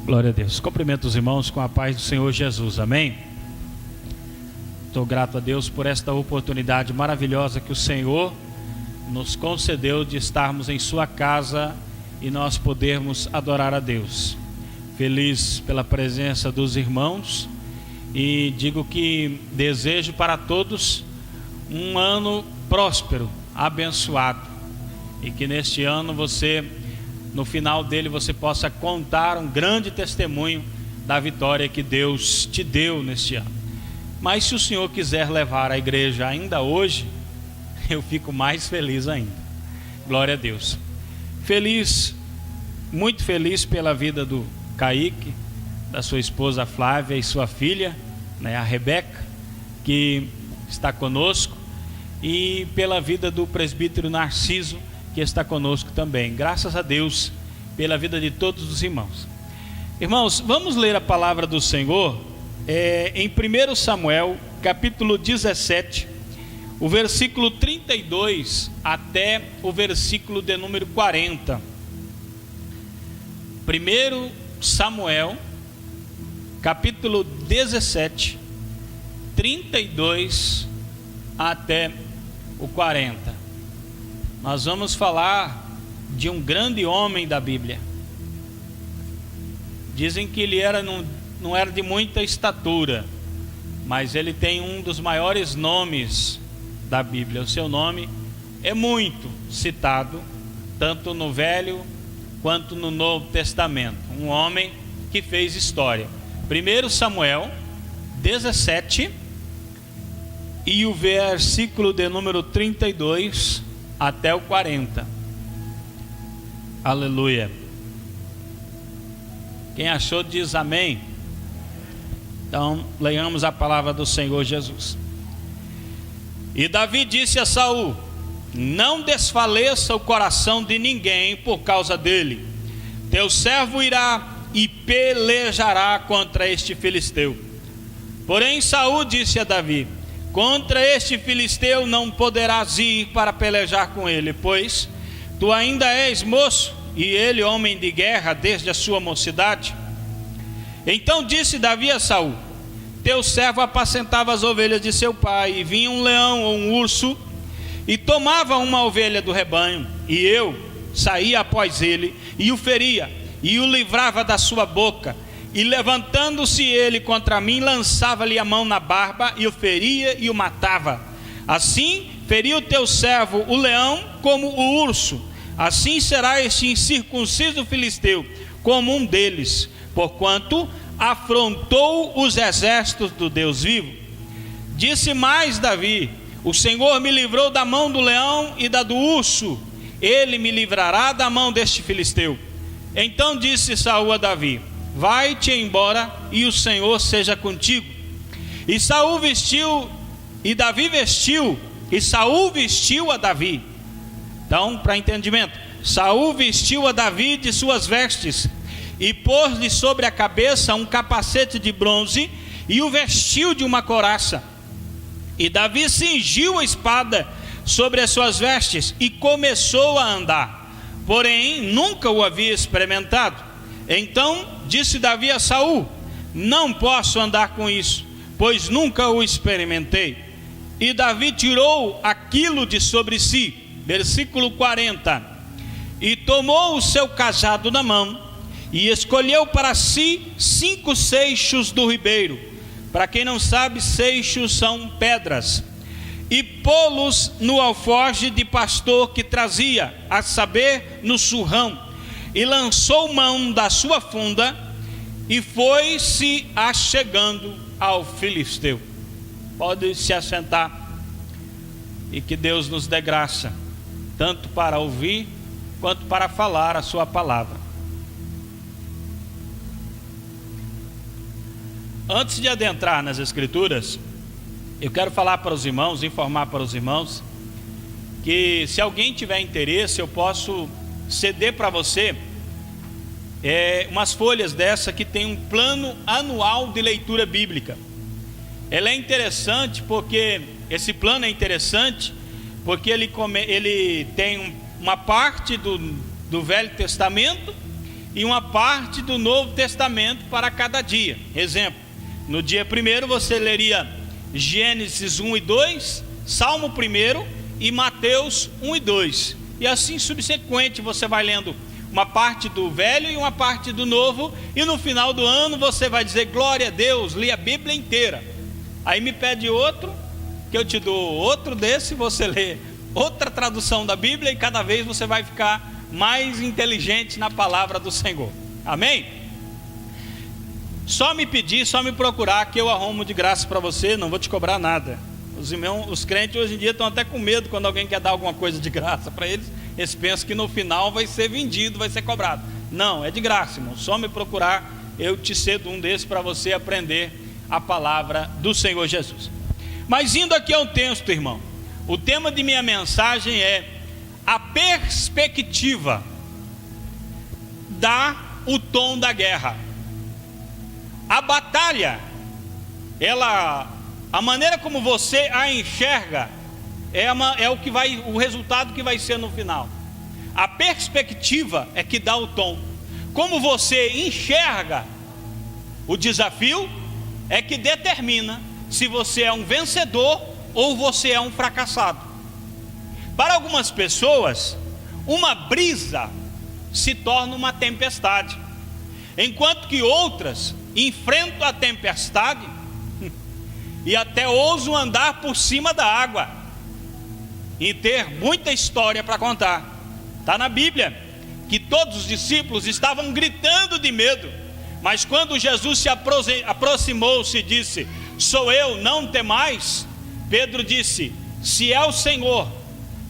Glória a Deus. Cumprimento os irmãos com a paz do Senhor Jesus. Amém? Estou grato a Deus por esta oportunidade maravilhosa que o Senhor nos concedeu de estarmos em sua casa e nós podermos adorar a Deus. Feliz pela presença dos irmãos e digo que desejo para todos um ano próspero, abençoado, e que neste ano você, no final dele, você possa contar um grande testemunho da vitória que Deus te deu neste ano. Mas se o Senhor quiser levar a igreja ainda hoje, eu fico mais feliz ainda. Glória a Deus. Feliz, muito feliz pela vida do Kaique, da sua esposa Flávia e sua filha, a Rebeca, que está conosco, e pela vida do presbítero Narciso, que está conosco também. Graças a Deus pela vida de todos os irmãos. Irmãos, vamos ler a palavra do Senhor em 1 Samuel, capítulo 17, o versículo 32 até o versículo de número 40. 1 Samuel, capítulo 17, 32 até o 40. Nós vamos falar de um grande homem da Bíblia. Dizem que ele não era de muita estatura, mas ele tem um dos maiores nomes da Bíblia. O seu nome é muito citado, tanto no Velho quanto no Novo Testamento. Um homem que fez história. 1 Samuel 17 e o versículo de número 32 até o 40. Aleluia. Quem achou diz amém. Então leiamos a palavra do Senhor Jesus. E Davi disse a Saul: não desfaleça o coração de ninguém por causa dele. Teu servo irá e pelejará contra este filisteu. Porém Saul disse a Davi: contra este filisteu não poderás ir para pelejar com ele, pois tu ainda és moço e ele homem de guerra desde a sua mocidade. Então disse Davi a Saul: teu servo apacentava as ovelhas de seu pai, e vinha um leão ou um urso e tomava uma ovelha do rebanho, e eu saía após ele e o feria e o livrava da sua boca, e levantando-se ele contra mim, lançava-lhe a mão na barba e o feria e o matava. Assim feriu teu servo o leão como o urso. Assim será este incircunciso filisteu como um deles, porquanto afrontou os exércitos do Deus vivo. Disse mais Davi: o Senhor me livrou da mão do leão e da do urso, ele me livrará da mão deste filisteu. Então disse Saul a Davi: vai-te embora e o Senhor seja contigo. E Saul vestiu, e Davi vestiu, e Saul vestiu a Davi. Então, para entendimento, Saul vestiu a Davi de suas vestes e pôs-lhe sobre a cabeça um capacete de bronze e o vestiu de uma couraça. E Davi cingiu a espada sobre as suas vestes e começou a andar, porém nunca o havia experimentado. Então disse Davi a Saul: não posso andar com isso, pois nunca o experimentei. E Davi tirou aquilo de sobre si. Versículo 40. E tomou o seu cajado na mão e escolheu para si 5 seixos do ribeiro. Para quem não sabe, seixos são pedras. E pô-los no alforje de pastor que trazia, a saber, no surrão. E lançou mão da sua funda e foi-se achegando ao filisteu. Pode se assentar. E que Deus nos dê graça, tanto para ouvir quanto para falar a sua palavra. Antes de adentrar nas escrituras, eu quero falar para os irmãos, informar para os irmãos, que se alguém tiver interesse, eu posso ceder para você umas folhas dessa que tem um plano anual de leitura bíblica. Ela é interessante porque esse plano é interessante porque ele tem uma parte do Velho Testamento e uma parte do Novo Testamento para cada dia. Exemplo, no dia 1º você leria Gênesis 1 e 2, Salmo 1 e Mateus 1 e 2. E assim subsequente você vai lendo uma parte do Velho e uma parte do Novo, e no final do ano você vai dizer glória a Deus, li a Bíblia inteira. Aí me pede outro, que eu te dou outro desse, você lê outra tradução da Bíblia, e cada vez você vai ficar mais inteligente na palavra do Senhor. Amém? Só me pedir, só me procurar, que eu arrumo de graça para você, não vou te cobrar nada. Os irmãos, os crentes hoje em dia estão até com medo quando alguém quer dar alguma coisa de graça para eles. Eles pensam que no final vai ser vendido, vai ser cobrado. Não, é de graça, irmão. Só me procurar, eu te cedo um desses para você aprender a palavra do Senhor Jesus. Mas indo aqui ao texto, irmão, o tema de minha mensagem é: a perspectiva dá o tom da guerra. A batalha, a maneira como você a enxerga é o resultado que vai ser no final. A perspectiva é que dá o tom. Como você enxerga o desafio é que determina se você é um vencedor ou você é um fracassado. Para algumas pessoas, uma brisa se torna uma tempestade, enquanto que outras enfrentam a tempestade e até ousam andar por cima da água e ter muita história para contar. Está na Bíblia que todos os discípulos estavam gritando de medo, mas quando Jesus se aproximou-se e disse: sou eu, não temais. Pedro disse: se é o Senhor,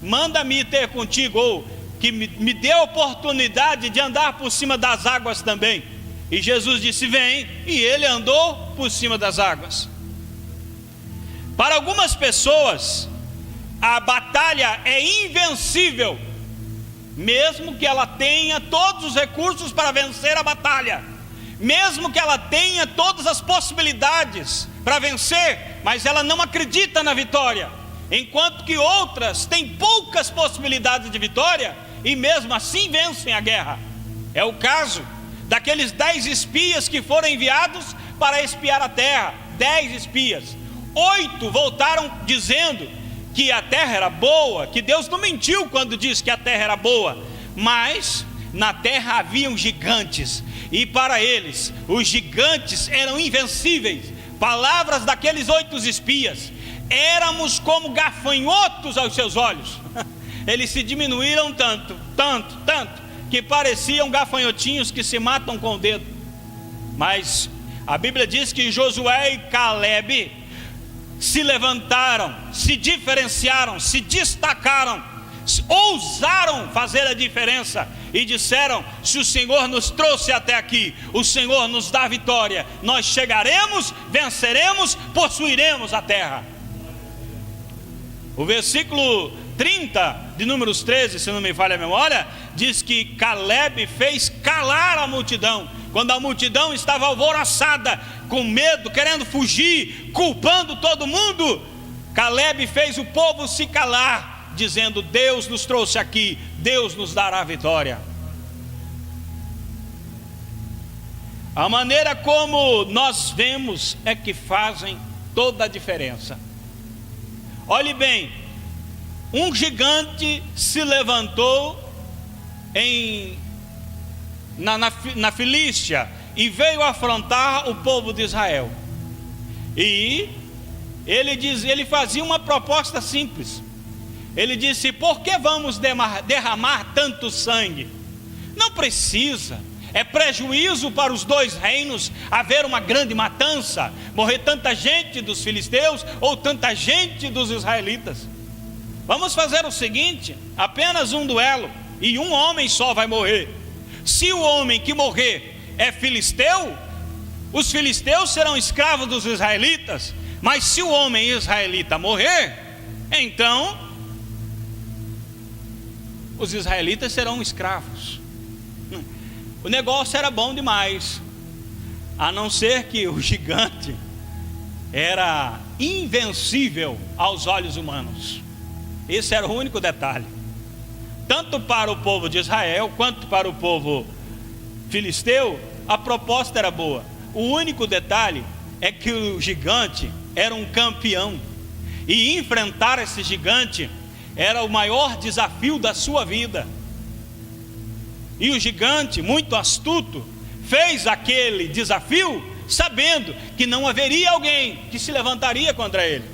manda-me ter contigo, ou que me dê a oportunidade de andar por cima das águas também. E Jesus disse: vem, e ele andou por cima das águas. Para algumas pessoas, a batalha é invencível, mesmo que ela tenha todos os recursos para vencer a batalha, mesmo que ela tenha todas as possibilidades para vencer, mas ela não acredita na vitória. Enquanto que outras têm poucas possibilidades de vitória e mesmo assim vencem a guerra. É o caso daqueles 10 espias que foram enviados para espiar a terra. 10 espias, 8 voltaram dizendo que a terra era boa, que Deus não mentiu quando disse que a terra era boa, mas na terra haviam gigantes, e para eles os gigantes eram invencíveis. Palavras daqueles 8 espias: éramos como gafanhotos aos seus olhos. Eles se diminuíram tanto, que pareciam gafanhotinhos que se matam com o dedo. Mas a Bíblia diz que Josué e Calebe se levantaram, se diferenciaram, se destacaram, ousaram fazer a diferença e disseram: se o Senhor nos trouxe até aqui, o Senhor nos dá vitória, nós chegaremos, venceremos, possuiremos a terra. O versículo 30 de Números 13, se não me falha a memória, diz que Calebe fez calar a multidão. Quando a multidão estava alvoroçada, com medo, querendo fugir, culpando todo mundo, Calebe fez o povo se calar, dizendo: Deus nos trouxe aqui, Deus nos dará a vitória. A maneira como nós vemos é que fazem toda a diferença. Olhe bem, um gigante se levantou na Filístia e veio afrontar o povo de Israel. E ele fazia uma proposta simples. Ele disse: por que vamos derramar tanto sangue? Não precisa. É prejuízo para os 2 reinos haver uma grande matança, morrer tanta gente dos filisteus ou tanta gente dos israelitas. Vamos fazer o seguinte: apenas um duelo e um homem só vai morrer. Se o homem que morrer é filisteu, os filisteus serão escravos dos israelitas. Mas se o homem israelita morrer, então os israelitas serão escravos. O negócio era bom demais, a não ser que o gigante era invencível aos olhos humanos. Esse era o único detalhe. Tanto para o povo de Israel quanto para o povo filisteu, a proposta era boa. O único detalhe é que o gigante era um campeão, e enfrentar esse gigante era o maior desafio da sua vida. E o gigante, muito astuto, fez aquele desafio sabendo que não haveria alguém que se levantaria contra ele.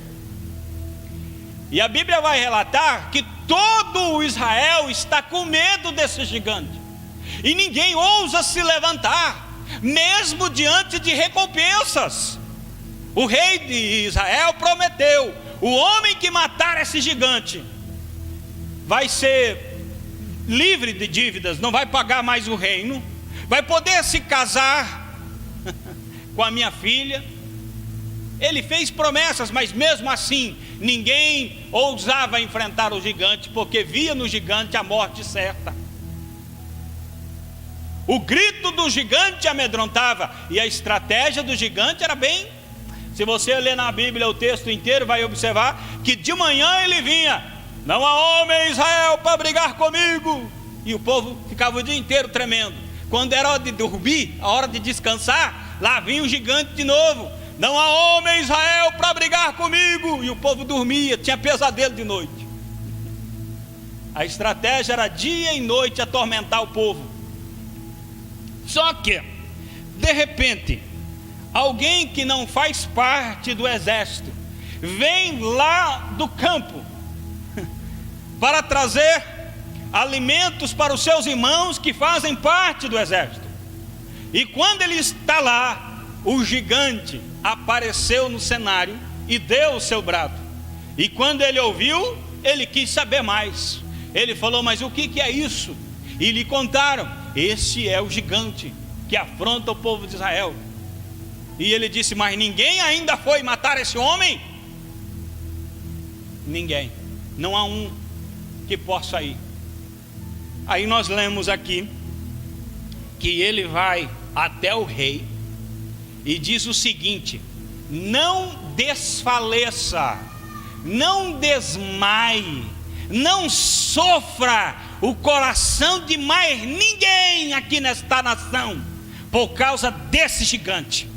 E a Bíblia vai relatar que todo o Israel está com medo desse gigante, e ninguém ousa se levantar, mesmo diante de recompensas. O rei de Israel prometeu: o homem que matar esse gigante vai ser livre de dívidas, não vai pagar mais o reino, vai poder se casar com a minha filha. Ele fez promessas, mas mesmo assim ninguém ousava enfrentar o gigante, porque via no gigante a morte certa. O grito do gigante amedrontava, e a estratégia do gigante era bem... Se você ler na Bíblia o texto inteiro, vai observar que de manhã ele vinha: não há homem em Israel para brigar comigo. E o povo ficava o dia inteiro tremendo. Quando era hora de dormir, a hora de descansar, lá vinha o gigante de novo: não há homem em Israel para brigar comigo. E o povo dormia, tinha pesadelo de noite. A estratégia era dia e noite atormentar o povo. Só que, de repente, alguém que não faz parte do exército vem lá do campo para trazer alimentos para os seus irmãos que fazem parte do exército. E quando ele está lá, o gigante apareceu no cenário e deu o seu brado. E quando ele ouviu, ele quis saber mais. Ele falou: mas o que é isso? E lhe contaram: esse é o gigante que afronta o povo de Israel. E ele disse: mas ninguém ainda foi matar esse homem? Ninguém, não há um que possa ir. Aí nós lemos aqui que ele vai até o rei e diz o seguinte: não desfaleça, não desmaie, não sofra o coração de mais ninguém aqui nesta nação por causa desse gigante.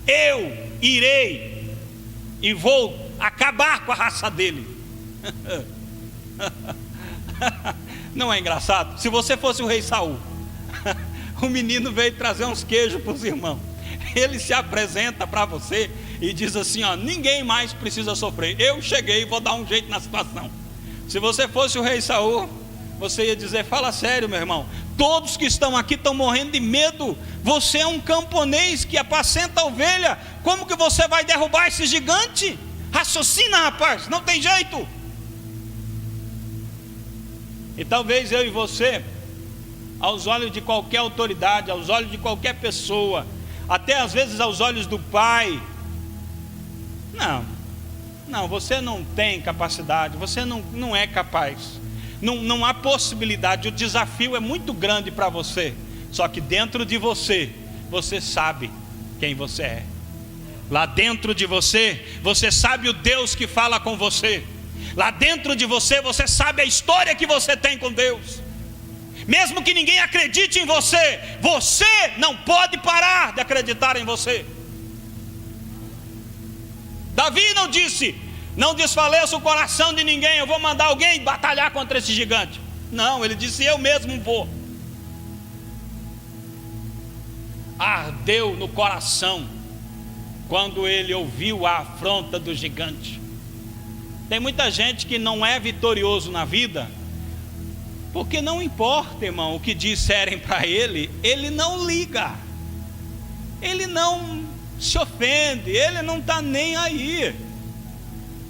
Eu irei e vou acabar com a raça dele. Não é engraçado? Se você fosse o rei Saul, o menino veio trazer uns queijos para os irmãos, ele se apresenta para você e diz assim: ó, ninguém mais precisa sofrer, eu cheguei e vou dar um jeito na situação. Se você fosse o rei Saul, você ia dizer: fala sério, meu irmão, todos que estão aqui estão morrendo de medo. Você é um camponês que apacenta a ovelha, como que você vai derrubar esse gigante? Raciocina, rapaz, não tem jeito. E talvez eu e você, aos olhos de qualquer autoridade, aos olhos de qualquer pessoa, até às vezes aos olhos do pai, não, você não tem capacidade, você não é capaz, não há possibilidade, o desafio é muito grande para você. Só que dentro de você, você sabe quem você é. Lá dentro de você, você sabe o Deus que fala com você. Lá dentro de você, você sabe a história que você tem com Deus. Mesmo que ninguém acredite em você, você não pode parar de acreditar em você. Davi não disse: não desfaleça o coração de ninguém, eu vou mandar alguém batalhar contra esse gigante. Não, ele disse: eu mesmo vou. Ardeu no coração quando ele ouviu a afronta do gigante. Tem muita gente que não é vitorioso na vida porque não importa, irmão, o que disserem para ele, ele não liga, ele não se ofende, ele não está nem aí.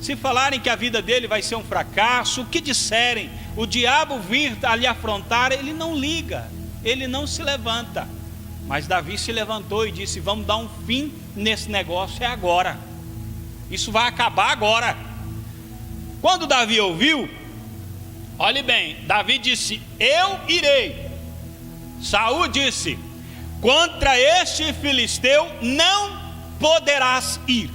Se falarem que a vida dele vai ser um fracasso, o que disserem, o diabo vir a lhe afrontar, ele não liga, ele não se levanta. Mas Davi se levantou e disse: vamos dar um fim nesse negócio, é agora, isso vai acabar agora. Quando Davi ouviu, olhe bem, Davi disse: eu irei. Saul disse: contra este filisteu não poderás ir.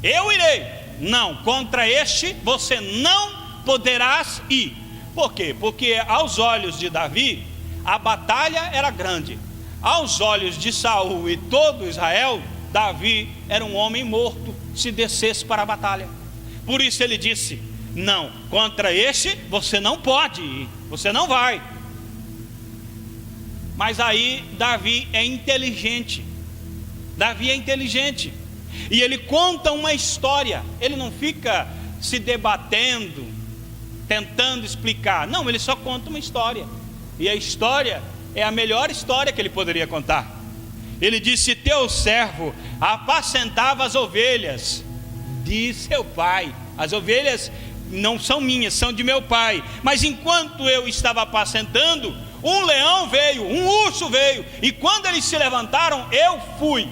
Eu irei. Não, contra este você não poderás ir. Por quê? Porque aos olhos de Davi, a batalha era grande. Aos olhos de Saul e todo Israel, Davi era um homem morto se descesse para a batalha. Por isso ele disse: não, contra este você não pode ir, você não vai. Mas aí Davi é inteligente. Davi é inteligente. E ele conta uma história. Ele não fica se debatendo, tentando explicar. Não, ele só conta uma história. E a história é a melhor história que ele poderia contar. Ele disse: teu servo apacentava as ovelhas de seu pai. As ovelhas não são minhas, são de meu pai. Mas enquanto eu estava apacentando, um leão veio, um urso veio. E quando eles se levantaram, eu fui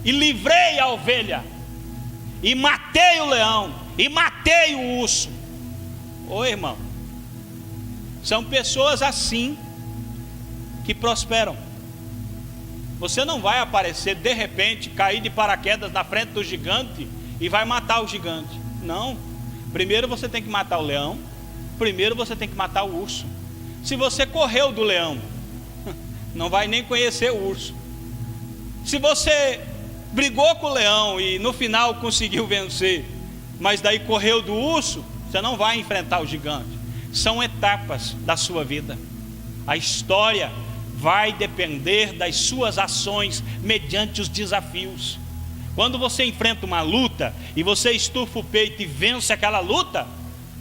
e livrei a ovelha, e matei o leão, e matei o urso. Ô irmão, são pessoas assim que prosperam. Você não vai aparecer de repente, cair de paraquedas na frente do gigante e vai matar o gigante. Não. Primeiro você tem que matar o leão. Primeiro você tem que matar o urso. Se você correu do leão, não vai nem conhecer o urso. Se você brigou com o leão e no final conseguiu vencer, mas daí correu do urso, você não vai enfrentar o gigante. São etapas da sua vida. A história vai depender das suas ações mediante os desafios. Quando você enfrenta uma luta e você estufa o peito e vence aquela luta,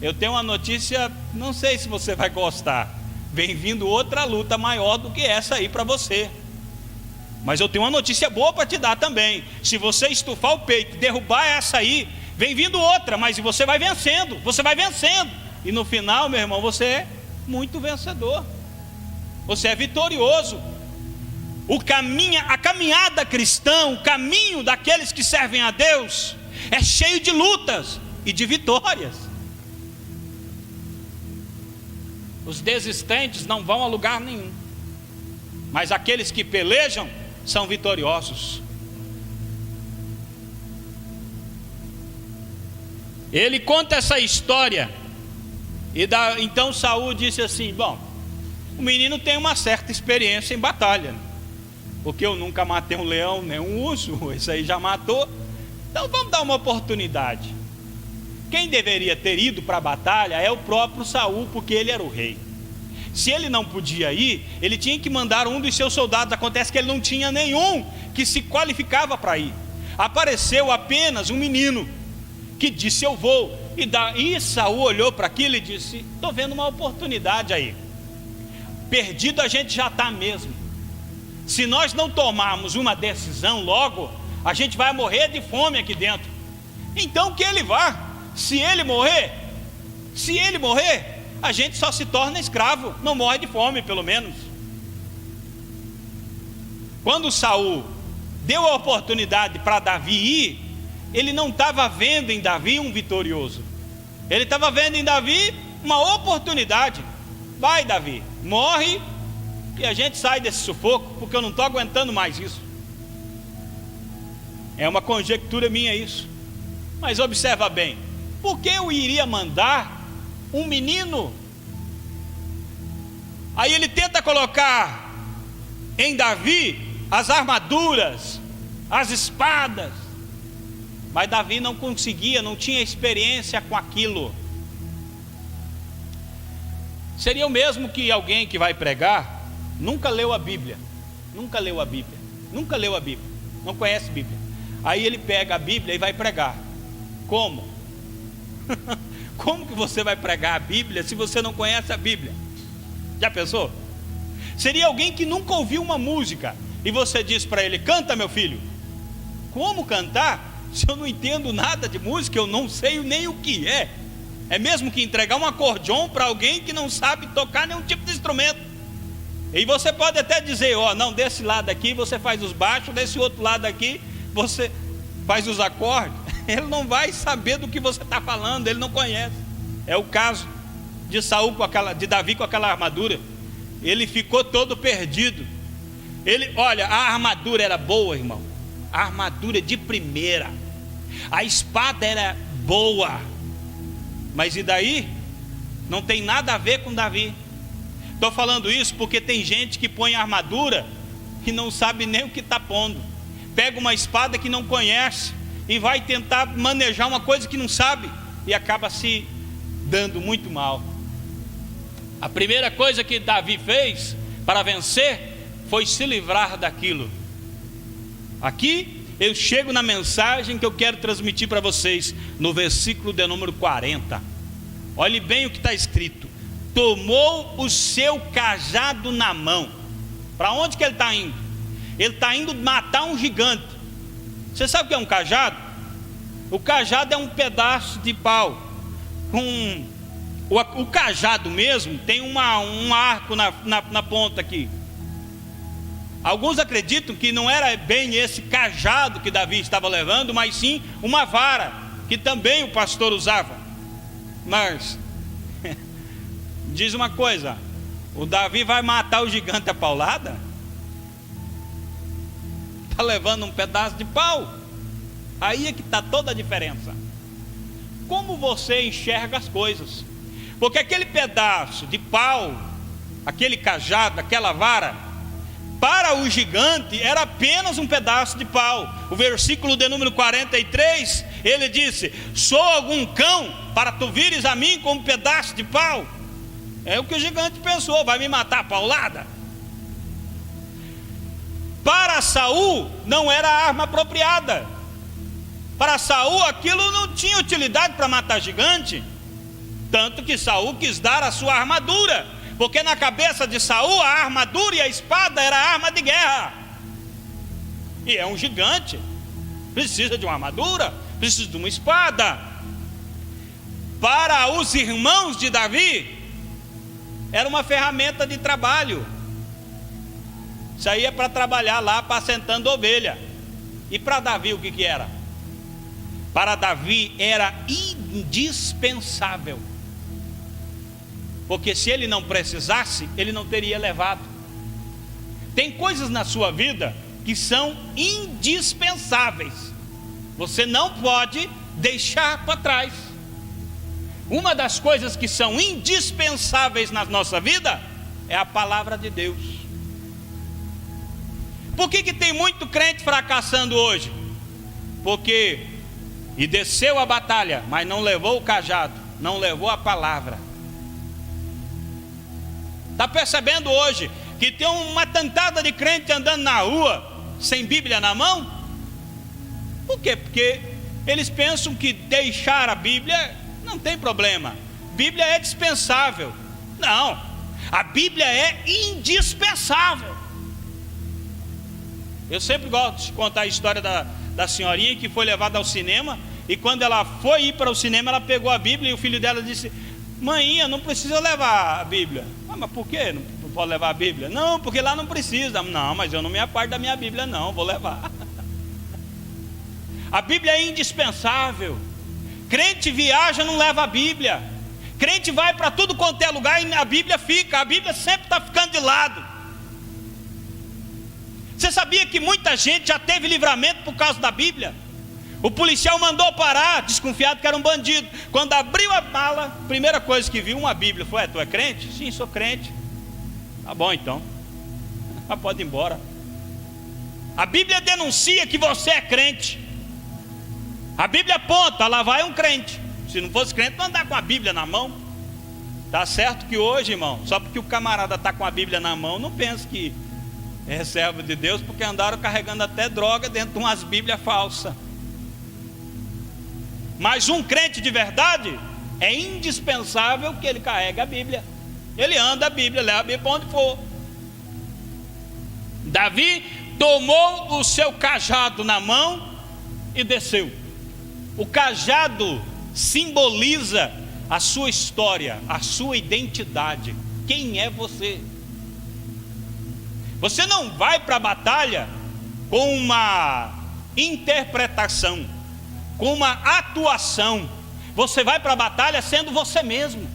eu tenho uma notícia, não sei se você vai gostar. Vem vindo outra luta maior do que essa aí para você. Mas eu tenho uma notícia boa para te dar também. Se você estufar o peito e derrubar essa aí, vem vindo outra, mas você vai vencendo, você vai vencendo. E no final, meu irmão, você é muito vencedor. Você é vitorioso. A caminhada cristã, o caminho daqueles que servem a Deus, é cheio de lutas e de vitórias. Os desistentes não vão a lugar nenhum, mas aqueles que pelejam são vitoriosos. Ele conta essa história então Saul disse assim: bom, o menino tem uma certa experiência em batalha, porque eu nunca matei um leão nem um urso, esse aí já matou, então vamos dar uma oportunidade. Quem deveria ter ido para a batalha é o próprio Saul, porque ele era o rei. Se ele não podia ir, ele tinha que mandar um dos seus soldados. Acontece que ele não tinha nenhum que se qualificava para ir. Apareceu apenas um menino que disse: eu vou. E daí Saul olhou para aquilo e disse: estou vendo uma oportunidade aí. Perdido a gente já está mesmo. Se nós não tomarmos uma decisão logo, a gente vai morrer de fome aqui dentro. Então que ele vá. Se ele morrer, a gente só se torna escravo, não morre de fome pelo menos. Quando Saul deu a oportunidade para Davi ir, ele não estava vendo em Davi um vitorioso, ele estava vendo em Davi uma oportunidade. Vai, Davi, morre e a gente sai desse sufoco, porque eu não estou aguentando mais isso. É uma conjectura minha isso, mas observa bem. Por que eu iria mandar um menino? Aí ele tenta colocar em Davi as armaduras, as espadas, mas Davi não conseguia, não tinha experiência com aquilo. Seria o mesmo que alguém que vai pregar, nunca leu a Bíblia, não conhece a Bíblia. Aí ele pega a Bíblia e vai pregar. Como? Como que você vai pregar a Bíblia se você não conhece a Bíblia? Já pensou? Seria alguém que nunca ouviu uma música e você diz para ele: canta, meu filho. Como cantar se eu não entendo nada de música? Eu não sei nem o que é. É mesmo que entregar um acordeon para alguém que não sabe tocar nenhum tipo de instrumento. E você pode até dizer: ó, não, desse lado aqui você faz os baixos, desse outro lado aqui você faz os acordes. Ele não vai saber do que você está falando, ele não conhece. É o caso de Saul de Davi com aquela armadura. Ele ficou todo perdido. Olha, a armadura era boa, irmão. A armadura de primeira. A espada era boa. Mas e daí? Não tem nada a ver com Davi. Estou falando isso porque tem gente que põe armadura e não sabe nem o que está pondo. Pega uma espada que não conhece e vai tentar manejar uma coisa que não sabe e acaba se dando muito mal. A primeira coisa que Davi fez para vencer foi se livrar daquilo. Aqui eu chego na mensagem que eu quero transmitir para vocês, no versículo de número 40. Olhe bem o que está escrito: tomou o seu cajado na mão. Para onde que ele está indo? Ele está indo matar um gigante. Você sabe o que é um cajado? O cajado é um pedaço de pau. O cajado mesmo tem um arco na ponta aqui. Alguns acreditam que não era bem esse cajado que Davi estava levando, mas sim uma vara, que também o pastor usava. Mas diz uma coisa: o Davi vai matar o gigante a paulada? Está levando um pedaço de pau. Aí é que está toda a diferença. Como você enxerga as coisas? Porque aquele pedaço de pau, aquele cajado, aquela vara, para o gigante era apenas um pedaço de pau. O versículo de número 43, ele disse: sou algum cão para tu vires a mim como um pedaço de pau? É o que o gigante pensou: vai me matar a paulada? Para Saul não era a arma apropriada. Para Saul aquilo não tinha utilidade para matar gigante. Tanto que Saul quis dar a sua armadura, porque na cabeça de Saul a armadura e a espada era arma de guerra. E é um gigante, precisa de uma armadura, precisa de uma espada. Para os irmãos de Davi era uma ferramenta de trabalho. Saía para trabalhar lá, apacentando ovelha. E para Davi o que era? Para Davi era indispensável, porque se ele não precisasse, ele não teria levado. Tem coisas na sua vida que são indispensáveis, você não pode deixar para trás. Uma das coisas que são indispensáveis na nossa vida é a palavra de Deus. Por que tem muito crente fracassando hoje? Porque desceu a batalha, mas não levou o cajado, não levou a palavra. Está percebendo hoje que tem uma tantada de crente andando na rua sem Bíblia na mão? Por quê? Porque eles pensam que deixar a Bíblia não tem problema. Bíblia é dispensável. Não, a Bíblia é indispensável. Eu sempre gosto de contar a história da senhorinha que foi levada ao cinema, e quando ela foi ir para o cinema, ela pegou a Bíblia e o filho dela disse: mãinha, não precisa levar a Bíblia. Mas por quê? Não pode levar a Bíblia? Não, porque lá não precisa. Não, mas eu não me aparto da minha Bíblia não, vou levar. A Bíblia é indispensável. Crente viaja, não leva a Bíblia. Crente vai para tudo quanto é lugar e a Bíblia fica. A Bíblia sempre está ficando de lado. Você sabia que muita gente já teve livramento por causa da Bíblia? O policial mandou parar, desconfiado que era um bandido. Quando abriu a mala, primeira coisa que viu, uma Bíblia. Falou: tu é crente? Sim, sou crente. Tá bom então, mas pode ir embora. A Bíblia denuncia que você é crente. A Bíblia aponta: lá vai um crente. Se não fosse crente, não andar com a Bíblia na mão. Tá certo que hoje, irmão, só porque o camarada está com a Bíblia na mão, não pense que é servo de Deus, porque andaram carregando até droga dentro de umas Bíblias falsas. Mas um crente de verdade é indispensável que ele carregue a Bíblia. Ele anda a Bíblia, leva a Bíblia para onde for. Davi tomou o seu cajado na mão e desceu. O cajado simboliza a sua história, a sua identidade. Quem é você? Você não vai para a batalha com uma interpretação, com uma atuação. Você vai para a batalha sendo você mesmo.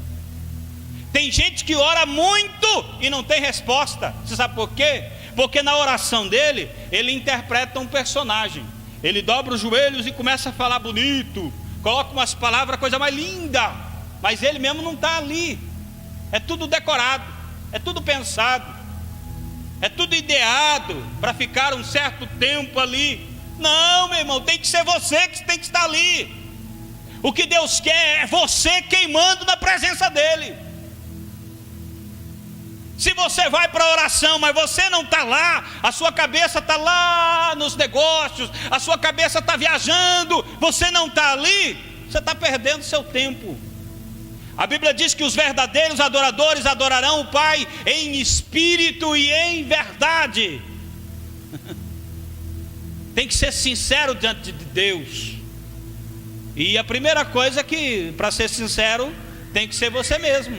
Tem gente que ora muito e não tem resposta. Você sabe por quê? Porque na oração dele, ele interpreta um personagem. Ele dobra os joelhos e começa a falar bonito, coloca umas palavras, coisa mais linda. mas ele mesmo não está ali. É tudo decorado, é tudo pensado, é tudo ideado para ficar um certo tempo ali. Não, meu irmão, tem que ser você que tem que estar ali. O que Deus quer é você queimando na presença dele. Se você vai para a oração, mas você não está lá, a sua cabeça está lá nos negócios, a sua cabeça está viajando, você não está ali, você está perdendo seu tempo. A Bíblia diz que os verdadeiros adoradores adorarão o Pai em espírito e em verdade. Tem que ser sincero diante de Deus. E a primeira coisa é que, para ser sincero, tem que ser você mesmo.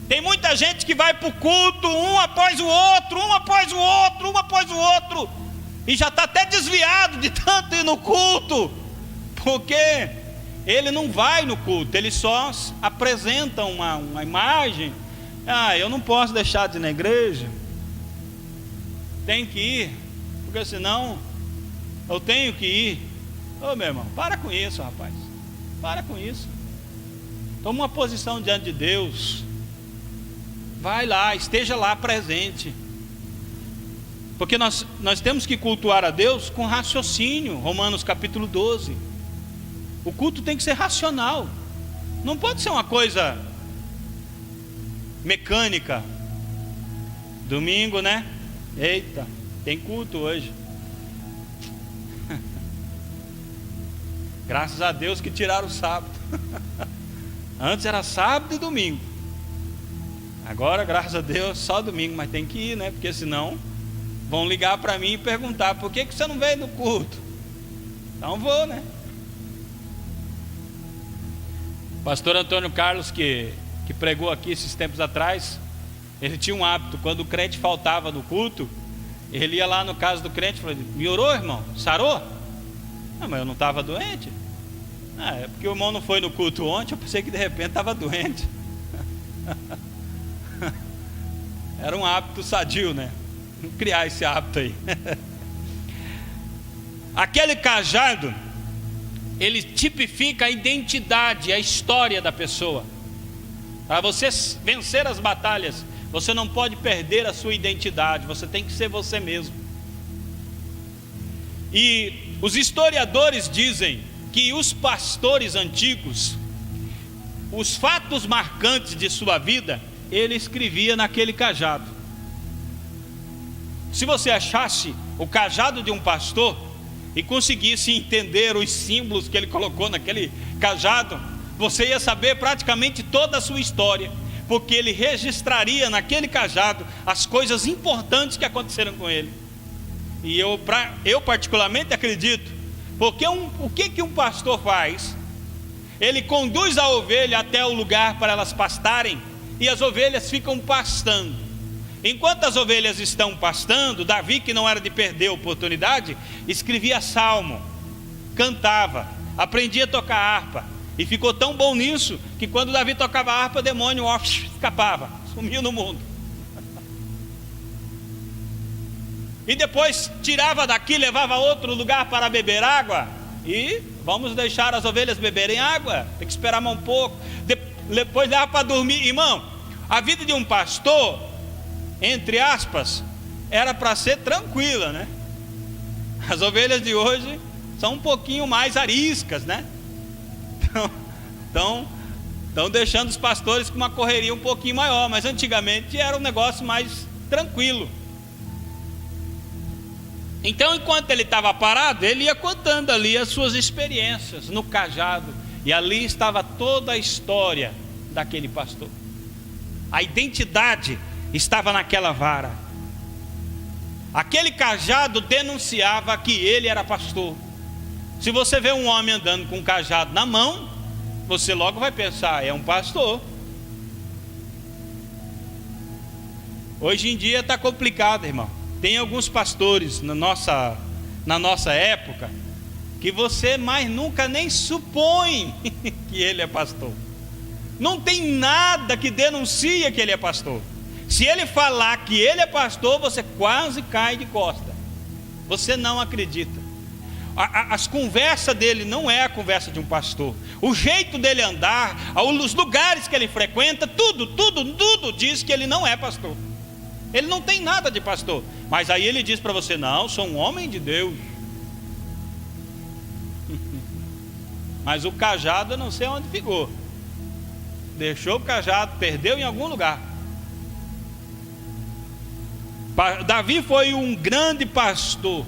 Tem muita gente que vai para o culto, um após o outro, um após o outro, um após o outro, e já está até desviado de tanto ir no culto, porque ele não vai no culto, ele só apresenta uma imagem. Eu não posso deixar de ir na igreja, tem que ir, porque senão eu tenho que ir. Ô meu irmão, para com isso, rapaz, para com isso. Toma uma posição diante de Deus. Vai lá, esteja lá presente. Porque nós temos que cultuar a Deus com raciocínio. Romanos capítulo 12. O culto tem que ser racional. Não pode ser uma coisa mecânica. Domingo, né? Eita, tem culto hoje. Graças a Deus que tiraram o sábado. Antes era sábado e domingo. Agora, graças a Deus, só domingo, mas tem que ir, né? Porque senão vão ligar para mim e perguntar: por que você não veio no culto? Então vou, né? Pastor Antônio Carlos, que pregou aqui esses tempos atrás, ele tinha um hábito: quando o crente faltava no culto, ele ia lá no caso do crente e falou: me orou, irmão? Sarou? Não, mas eu não estava doente. É porque o irmão não foi no culto ontem, eu pensei que de repente estava doente. Era um hábito sadio, né? Vamos criar esse hábito aí. Aquele cajado, ele tipifica a identidade, a história da pessoa. Para você vencer as batalhas, você não pode perder a sua identidade, você tem que ser você mesmo. E os historiadores dizem que os pastores antigos, os fatos marcantes de sua vida, ele escrevia naquele cajado. Se você achasse o cajado de um pastor e conseguisse entender os símbolos que ele colocou naquele cajado, você ia saber praticamente toda a sua história, porque ele registraria naquele cajado as coisas importantes que aconteceram com ele. E eu particularmente acredito, porque o que um pastor faz? Ele conduz a ovelha até o lugar para elas pastarem, e as ovelhas ficam pastando. Enquanto as ovelhas estão pastando, Davi, que não era de perder a oportunidade, escrevia salmo, cantava, aprendia a tocar harpa, e ficou tão bom nisso, que quando Davi tocava a harpa, o demônio escapava, sumiu no mundo. E depois tirava daqui, levava a outro lugar para beber água, e vamos deixar as ovelhas beberem água, tem que esperar mais um pouco, depois leva para dormir. Irmão, a vida de um pastor, entre aspas, era para ser tranquila, né? As ovelhas de hoje são um pouquinho mais ariscas, né? Estão deixando os pastores com uma correria um pouquinho maior, mas antigamente era um negócio mais tranquilo. Então, enquanto ele estava parado, ele ia contando ali as suas experiências no cajado, e ali estava toda a história daquele pastor. A identidade estava naquela vara. Aquele cajado denunciava que ele era pastor. Se você vê um homem andando com um cajado na mão, você logo vai pensar: é um pastor. Hoje em dia está complicado, irmão. Tem alguns pastores na nossa época que você mais nunca nem supõe que ele é pastor. Não tem nada que denuncia que ele é pastor. Se ele falar que ele é pastor, você quase cai de costa. Você não acredita. as conversas dele não é a conversa de um pastor. O jeito dele andar, os lugares que ele frequenta, tudo diz que ele não é pastor. Ele não tem nada de pastor. Mas aí ele diz para você: não, sou um homem de Deus. Mas o cajado eu não sei onde ficou. Deixou o cajado, perdeu em algum lugar. Davi foi um grande pastor,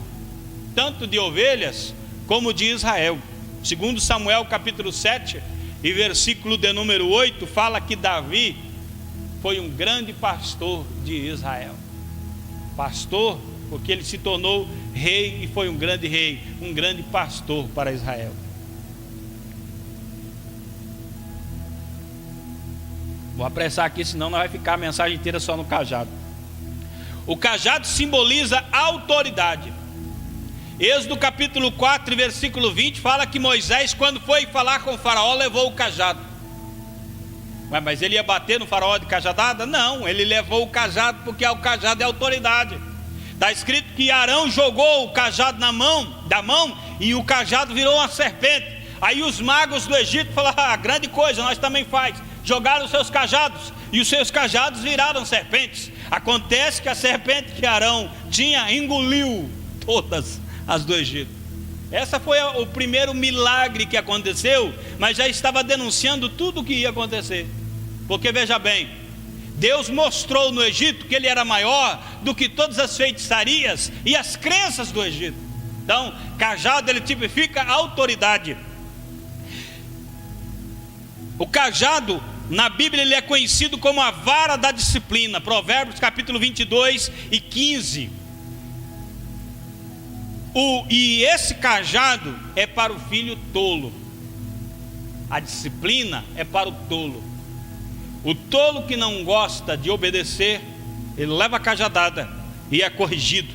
tanto de ovelhas como de Israel. Segundo Samuel capítulo 7 e versículo de número 8, fala que Davi foi um grande pastor de Israel. Pastor, porque ele se tornou rei e foi um grande rei, um grande pastor para Israel. Vou apressar aqui, senão não vai ficar a mensagem inteira só no cajado. O cajado simboliza autoridade. Êxodo capítulo 4, versículo 20, fala que Moisés, quando foi falar com o faraó, levou o cajado. Mas ele ia bater no faraó de cajadada? Não, ele levou o cajado porque o cajado é autoridade. Está escrito que Arão jogou o cajado da mão e o cajado virou uma serpente. Aí os magos do Egito falaram: grande coisa, nós também faz. Jogaram os seus cajados e os seus cajados viraram serpentes. Acontece que a serpente que Arão tinha engoliu todas as do Egito. Essa foi o primeiro milagre que aconteceu, mas já estava denunciando tudo o que ia acontecer. Porque veja bem, Deus mostrou no Egito que ele era maior do que todas as feitiçarias e as crenças do Egito. Então, cajado ele tipifica a autoridade. O cajado na Bíblia ele é conhecido como a vara da disciplina. Provérbios capítulo 22 e 15. E esse cajado é para o filho tolo. A disciplina é para o tolo. O tolo que não gosta de obedecer, ele leva a cajadada e é corrigido.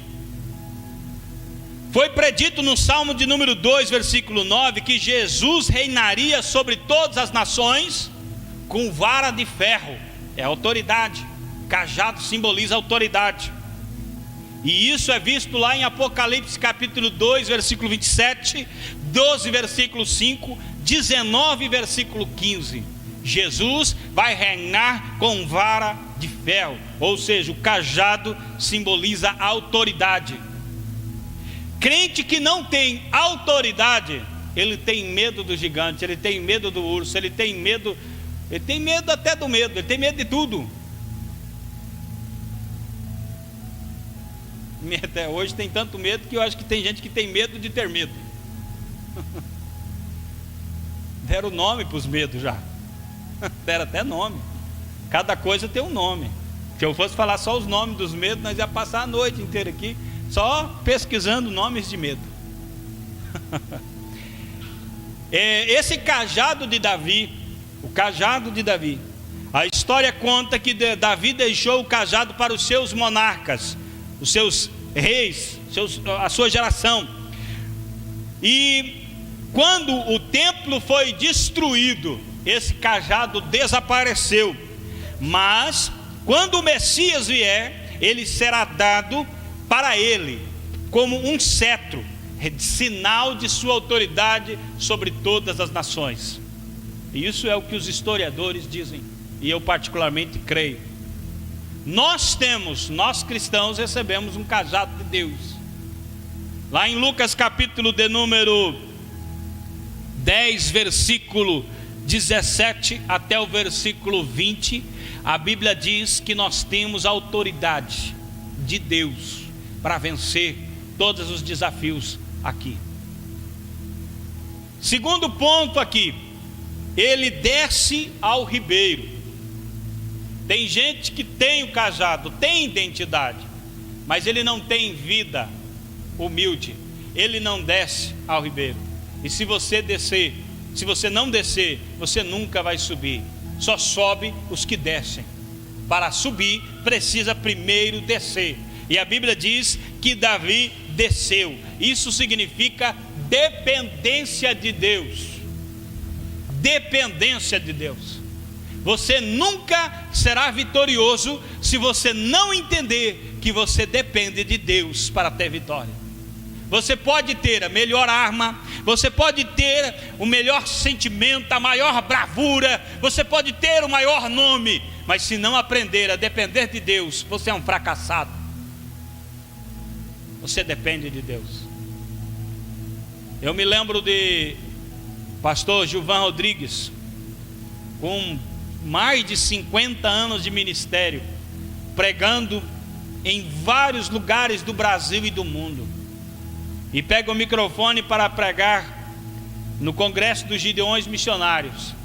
Foi predito no Salmo de número 2, versículo 9, que Jesus reinaria sobre todas as nações com vara de ferro. É autoridade. Cajado simboliza autoridade. E isso é visto lá em Apocalipse capítulo 2, versículo 27, 12, versículo 5, 19, versículo 15. Jesus vai reinar com vara de ferro. Ou seja, o cajado simboliza a autoridade. Crente que não tem autoridade, ele tem medo do gigante, ele tem medo do urso, ele tem medo até do medo, ele tem medo de tudo. Até hoje tem tanto medo que eu acho que tem gente que tem medo de ter medo. Deram nome para os medos já. Deram até nome. Cada coisa tem um nome. Se eu fosse falar só os nomes dos medos, nós ia passar a noite inteira aqui só pesquisando nomes de medo. Esse cajado de Davi, o cajado de Davi, a história conta que Davi deixou o cajado para os seus monarcas, os seus reis, a sua geração. E quando o templo foi destruído, esse cajado desapareceu. Mas quando o Messias vier, ele será dado para ele como um cetro, sinal de sua autoridade sobre todas as nações. E isso é o que os historiadores dizem, e eu particularmente creio. Nós cristãos recebemos um cajado de Deus. Lá em Lucas capítulo de número 10, versículo 17 até o versículo 20, a Bíblia diz que nós temos a autoridade de Deus para vencer todos os desafios aqui. Segundo ponto aqui, ele desce ao ribeiro. Tem gente que tem o cajado, tem identidade, mas ele não tem vida humilde. Ele não desce ao ribeiro. E se você não descer, você nunca vai subir. Só sobe os que descem. Para subir, precisa primeiro descer. E a Bíblia diz que Davi desceu. Isso significa dependência de Deus. Dependência de Deus. Você nunca será vitorioso se você não entender que você depende de Deus para ter vitória. Você pode ter a melhor arma, você pode ter o melhor sentimento, a maior bravura, você pode ter o maior nome, mas se não aprender a depender de Deus, você é um fracassado. Você depende de Deus. Eu me lembro de pastor Gilvan Rodrigues, com mais de 50 anos de ministério, pregando em vários lugares do Brasil e do mundo, e pega o microfone para pregar no Congresso dos Gideões Missionários,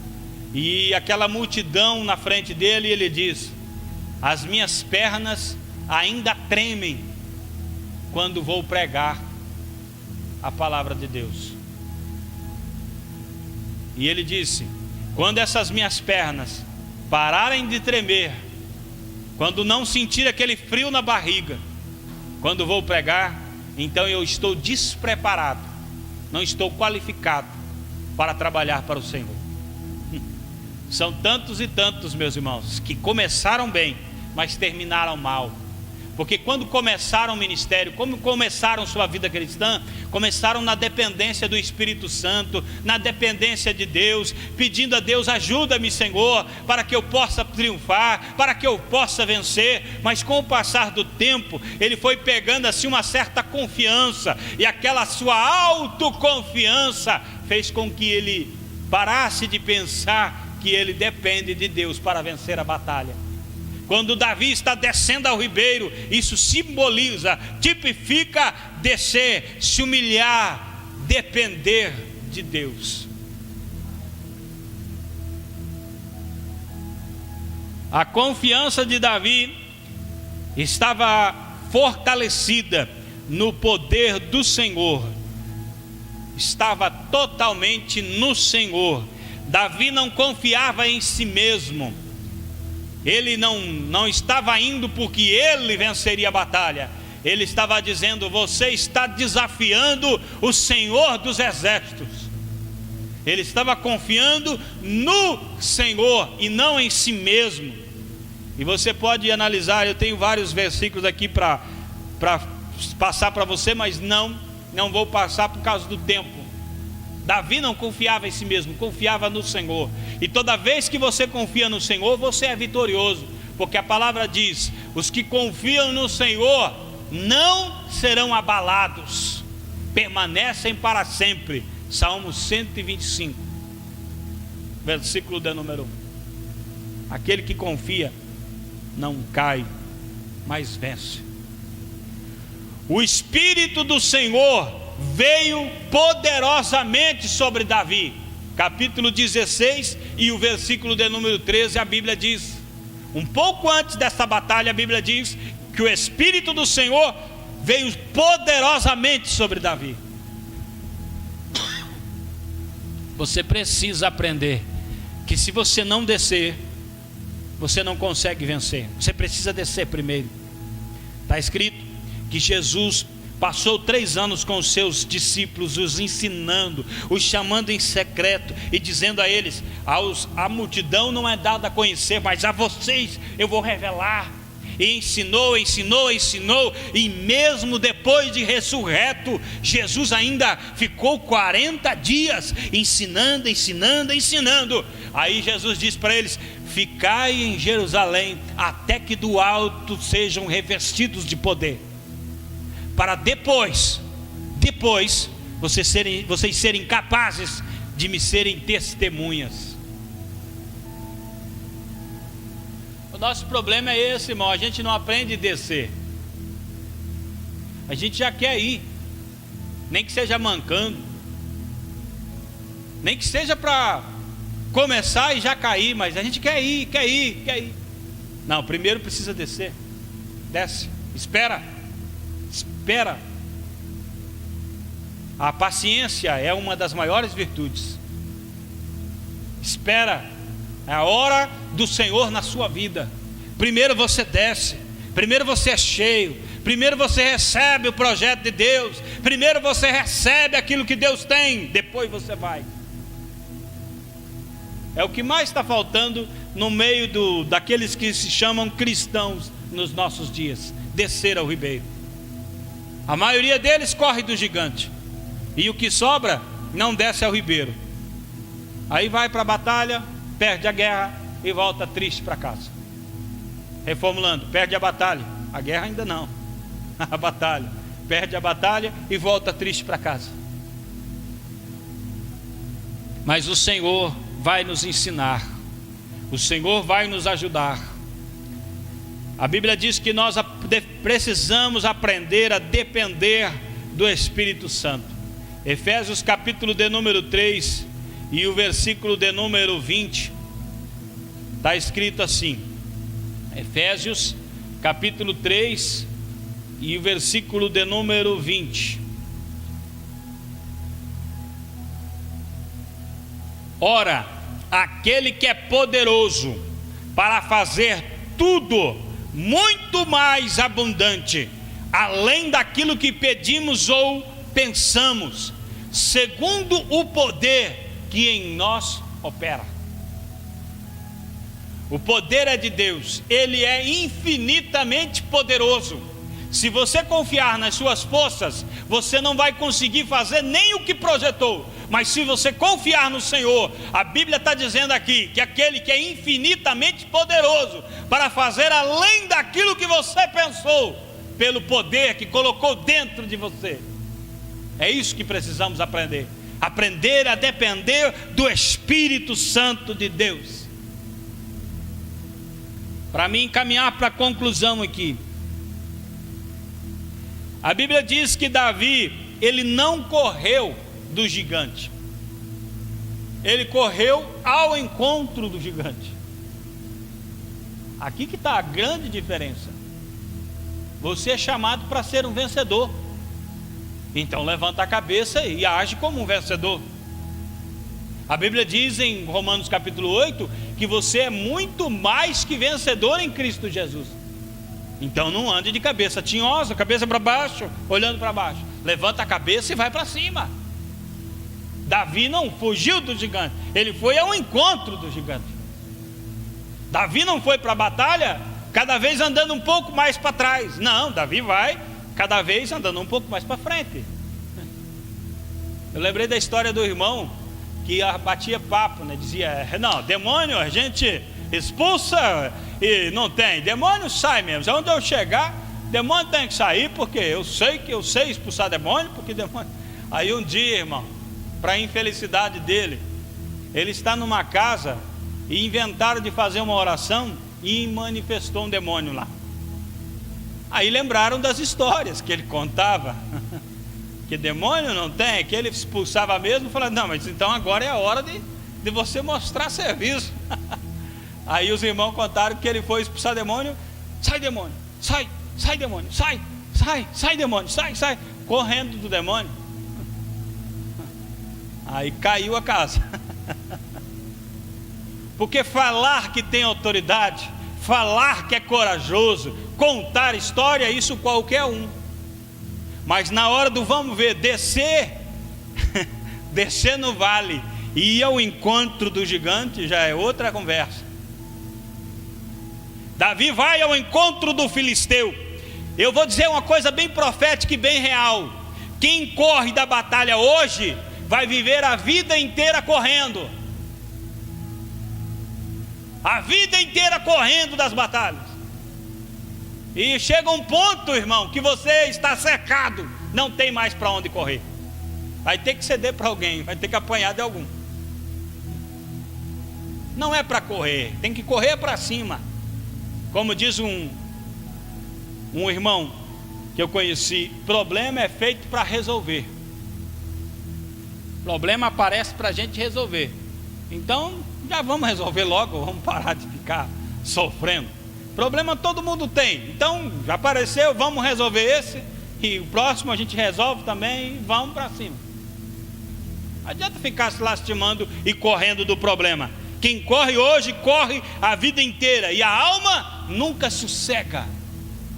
e aquela multidão na frente dele, e ele diz: as minhas pernas ainda tremem quando vou pregar a palavra de Deus. E ele disse: quando essas minhas pernas pararem de tremer, quando não sentir aquele frio na barriga, quando vou pregar, então eu estou despreparado, não estou qualificado para trabalhar para o Senhor. São tantos e tantos, meus irmãos, que começaram bem, mas terminaram mal. Porque quando começaram o ministério, como começaram sua vida cristã, começaram na dependência do Espírito Santo, na dependência de Deus, pedindo a Deus: ajuda-me, Senhor, para que eu possa triunfar, para que eu possa vencer. Mas com o passar do tempo, ele foi pegando assim uma certa confiança, e aquela sua autoconfiança fez com que ele parasse de pensar que ele depende de Deus para vencer a batalha. Quando Davi está descendo ao ribeiro, isso simboliza, tipifica descer, se humilhar, depender de Deus. A confiança de Davi estava fortalecida no poder do Senhor, estava totalmente no Senhor. Davi não confiava em si mesmo. Ele não estava indo porque ele venceria a batalha. Ele estava dizendo: você está desafiando o Senhor dos exércitos. Ele estava confiando no Senhor e não em si mesmo. E você pode analisar, eu tenho vários versículos aqui para passar para você, mas não vou passar por causa do tempo. Davi não confiava em si mesmo, confiava no Senhor. E toda vez que você confia no Senhor, você é vitorioso, porque a palavra diz: os que confiam no Senhor não serão abalados, permanecem para sempre. Salmo 125, versículo de número 1. Aquele que confia não cai, mas vence. O Espírito do Senhor veio poderosamente sobre Davi. Capítulo 16 e o versículo de número 13, a Bíblia diz, um pouco antes dessa batalha, a Bíblia diz que o Espírito do Senhor veio poderosamente sobre Davi. Você precisa aprender que se você não descer, você não consegue vencer. Você precisa descer primeiro. Está escrito que Jesus passou 3 anos com os seus discípulos, os ensinando, os chamando em secreto e dizendo a eles: a multidão não é dada a conhecer, mas a vocês eu vou revelar. E ensinou, e mesmo depois de ressurreto, Jesus ainda ficou 40 dias ensinando. Aí Jesus disse para eles: ficai em Jerusalém até que do alto sejam revestidos de poder, para depois vocês serem capazes de me serem testemunhas. O nosso problema é esse, irmão. A gente não aprende a descer. A gente já quer ir, nem que seja mancando, nem que seja para começar e já cair, mas a gente quer ir. Não, primeiro precisa descer. Desce, espera. A paciência é uma das maiores virtudes. Espera. É a hora do Senhor na sua vida. Primeiro você desce, primeiro você é cheio, primeiro você recebe o projeto de Deus, primeiro você recebe aquilo que Deus tem, depois você vai. É o que mais está faltando no meio daqueles que se chamam cristãos nos nossos dias: descer ao ribeiro. A maioria deles corre do gigante, e o que sobra não desce ao ribeiro. Aí vai para a batalha, perde a guerra e volta triste para casa. Reformulando, perde a batalha, a guerra ainda não, a batalha, perde a batalha e volta triste para casa. Mas o Senhor vai nos ensinar, o Senhor vai nos ajudar. A Bíblia diz que nós precisamos aprender a depender do Espírito Santo. Efésios capítulo de número 3 e o versículo de número 20, está escrito assim. Efésios capítulo 3 e o versículo de número 20. Ora, aquele que é poderoso para fazer tudo muito mais abundante, além daquilo que pedimos ou pensamos, segundo o poder que em nós opera. O poder é de Deus, Ele é infinitamente poderoso. Se você confiar nas suas forças, você não vai conseguir fazer nem o que projetou. Mas se você confiar no Senhor, a Bíblia está dizendo aqui que aquele que é infinitamente poderoso para fazer além daquilo que você pensou, pelo poder que colocou dentro de você. É isso que precisamos aprender. Aprender a depender do Espírito Santo de Deus. Para mim caminhar para a conclusão aqui, a Bíblia diz que Davi, ele não correu do gigante, ele correu ao encontro do gigante. Aqui que está a grande diferença. Você é chamado para ser um vencedor, então levanta a cabeça e age como um vencedor. A Bíblia diz em Romanos capítulo 8 que você é muito mais que vencedor em Cristo Jesus. Então não ande de cabeça tinhosa, cabeça para baixo, olhando para baixo. Levanta a cabeça e vai para cima. Davi não fugiu do gigante, ele foi ao encontro do gigante. Davi não foi para a batalha cada vez andando um pouco mais para trás. Não, Davi vai cada vez andando um pouco mais para frente. Eu lembrei da história do irmão que batia papo, né? Dizia, não, demônio a gente expulsa e não tem, demônio sai mesmo. Onde eu chegar, demônio tem que sair, porque eu sei expulsar demônio, porque demônio. Aí um dia, irmão, para a infelicidade dele, ele está numa casa e inventaram de fazer uma oração e manifestou um demônio lá. Aí lembraram das histórias que ele contava, que demônio não tem, que ele expulsava mesmo. Falaram, não, mas então agora é a hora de você mostrar serviço. Aí os irmãos contaram que ele foi expulsar demônio. Sai demônio, sai demônio, sai demônio, sai, correndo do demônio. Aí caiu a casa. Porque falar que tem autoridade, falar que é corajoso, contar história, isso qualquer um. Mas na hora do vamos ver, descer no vale e ir ao encontro do gigante, já é outra conversa. Davi vai ao encontro do filisteu. Eu vou dizer uma coisa bem profética e bem real: quem corre da batalha hoje vai viver a vida inteira correndo, a vida inteira correndo das batalhas. E chega um ponto, irmão, que você está cercado, não tem mais para onde correr. Vai ter que ceder para alguém, vai ter que apanhar de algum. Não é para correr, tem que correr para cima. Como diz um irmão que eu conheci, problema é feito para resolver. Problema aparece para a gente resolver. Então já vamos resolver logo, vamos parar de ficar sofrendo. Problema todo mundo tem, então já apareceu, vamos resolver esse, e o próximo a gente resolve também, e vamos para cima. Não adianta ficar se lastimando e correndo do problema. Quem corre hoje, corre a vida inteira, e a alma nunca sossega.